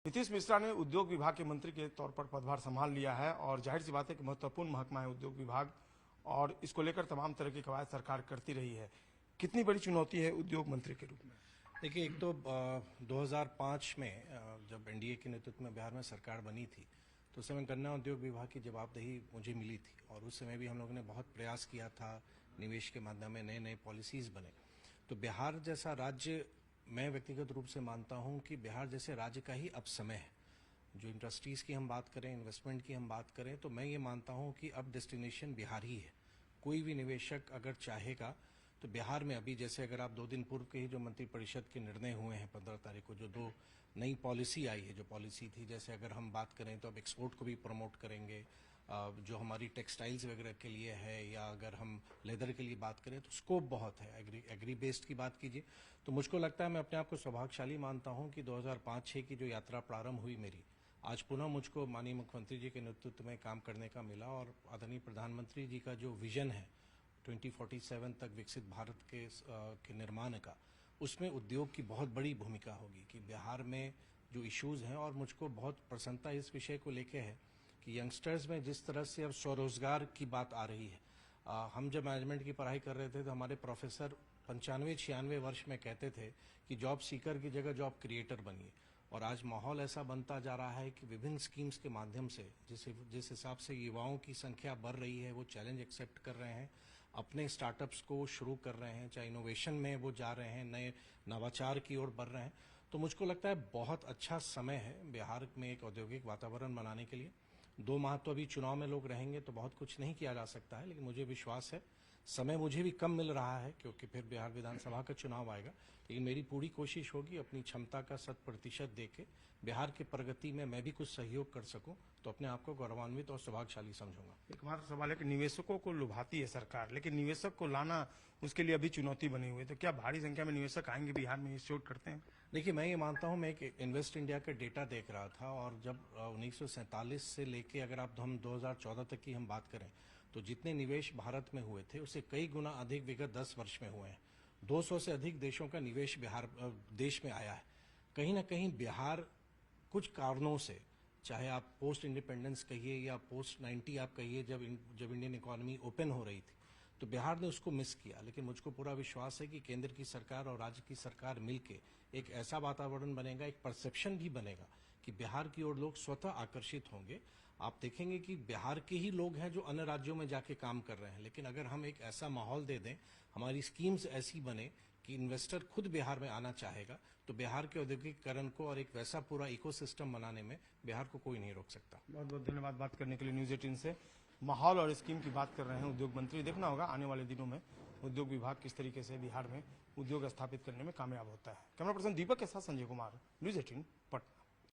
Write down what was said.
नीतीश मिश्रा ने उद्योग विभाग के मंत्री के तौर पर पदभार संभाल लिया है और जाहिर सी बात है कि महत्वपूर्ण महकमा है उद्योग विभाग और इसको लेकर तमाम तरह की कवायद सरकार करती रही है। कितनी बड़ी चुनौती है उद्योग मंत्री के रूप में? देखिए, एक तो 2005 में जब एनडीए के नेतृत्व में बिहार में सरकार बनी थी तो उस समय गन्ना उद्योग विभाग की जवाबदेही मुझे मिली थी और उस समय भी हम लोगों ने बहुत प्रयास किया था। निवेश के माध्यम में नए नए पॉलिसीज बने। तो बिहार जैसा राज्य, मैं व्यक्तिगत रूप से मानता हूं कि बिहार जैसे राज्य का ही अब समय है। जो इंडस्ट्रीज की हम बात करें, इन्वेस्टमेंट की हम बात करें, तो मैं ये मानता हूं कि अब डेस्टिनेशन बिहार ही है। कोई भी निवेशक अगर चाहेगा तो बिहार में, अभी जैसे अगर आप 2 दिन पूर्व के ही जो मंत्रिपरिषद के निर्णय हुए हैं 15 तारीख को, जो 2 नई पॉलिसी आई है, जो पॉलिसी थी, जैसे अगर हम बात करें तो अब एक्सपोर्ट को भी प्रमोट करेंगे, जो हमारी टेक्सटाइल्स वगैरह के लिए है, या अगर हम लेदर के लिए बात करें तो स्कोप बहुत है। एग्री बेस्ड की बात कीजिए तो मुझको लगता है, मैं अपने आप को सौभाग्यशाली मानता हूं कि 2005-6 की जो यात्रा प्रारंभ हुई मेरी, आज पुनः मुझको माननीय मुख्यमंत्री जी के नेतृत्व में काम करने का मिला और आदरणीय प्रधानमंत्री जी का जो विजन है 2047 तक विकसित भारत के निर्माण का, उसमें उद्योग की बहुत बड़ी भूमिका होगी कि बिहार में जो इश्यूज हैं, और मुझको बहुत प्रसन्नता इस विषय को लेके है कि यंगस्टर्स में जिस तरह से अब स्वरोजगार की बात आ रही है। हम जब मैनेजमेंट की पढ़ाई कर रहे थे तो हमारे प्रोफेसर 95-96 वर्ष में कहते थे कि जॉब सीकर की जगह जॉब क्रिएटर बनिए, और आज माहौल ऐसा बनता जा रहा है कि विभिन्न स्कीम्स के माध्यम से जिस हिसाब से युवाओं की संख्या बढ़ रही है, वो चैलेंज एक्सेप्ट कर रहे हैं, अपने स्टार्टअप्स को शुरू कर रहे हैं, चाहे इनोवेशन में वो जा रहे हैं, नए नवाचार की ओर बढ़ रहे हैं। तो मुझको लगता है बहुत अच्छा समय है बिहार में एक औद्योगिक वातावरण बनाने के लिए। 2 माह तो अभी चुनाव में लोग रहेंगे तो बहुत कुछ नहीं किया जा सकता है, लेकिन मुझे विश्वास है, समय मुझे भी कम मिल रहा है क्योंकि फिर बिहार विधानसभा का चुनाव आएगा, लेकिन मेरी पूरी कोशिश होगी अपनी क्षमता का 100% देके बिहार की प्रगति में मैं भी कुछ सहयोग कर सकूं, तो अपने आप को गौरवान्वित और सौभाग्यशाली समझूंगा। एक मात्र सवाल है कि निवेशकों को लुभाती है सरकार, लेकिन निवेशक को लाना उसके लिए अभी चुनौती बनी हुई है, तो क्या भारी संख्या में निवेशक आएंगे बिहार में, इस शोध करते हैं? देखिए, मैं ये मानता हूं, मैं एक इन्वेस्ट इंडिया का डेटा देख रहा था, और जब 1947 से लेके अगर आप हम 2014 तक की हम बात करें तो जितने निवेश भारत में हुए थे उससे कई गुना अधिक विगत 10 वर्ष में हुए हैं। 200 से अधिक देशों का निवेश बिहार देश में आया है। कहीं ना कहीं बिहार कुछ कारणों से, चाहे आप पोस्ट इंडिपेंडेंस कहिए या पोस्ट 90 आप कहिए, जब इंडियन इकोनॉमी ओपन हो रही थी तो बिहार ने उसको मिस किया। लेकिन मुझको पूरा विश्वास है कि केंद्र की सरकार और राज्य की सरकार मिलके एक ऐसा वातावरण बनेगा, एक परसेप्शन भी बनेगा कि बिहार की ओर लोग स्वतः आकर्षित होंगे। आप देखेंगे कि बिहार के ही लोग हैं जो अन्य राज्यों में जाके काम कर रहे हैं, लेकिन अगर हम एक ऐसा माहौल दे दें, हमारी स्कीम्स ऐसी बने कि इन्वेस्टर खुद बिहार में आना चाहेगा, तो बिहार के औद्योगिकीकरण को और एक वैसा पूरा इकोसिस्टम बनाने में बिहार को कोई नहीं रोक सकता। बहुत बहुत धन्यवाद बात करने के लिए। न्यूज 18 से माहौल और स्कीम की बात कर रहे हैं उद्योग मंत्री। देखना होगा आने वाले दिनों में उद्योग विभाग किस तरीके से बिहार में उद्योग स्थापित करने में कामयाब होता है। कैमरा पर्सन दीपक के साथ संजय कुमार, न्यूज 18 पटना।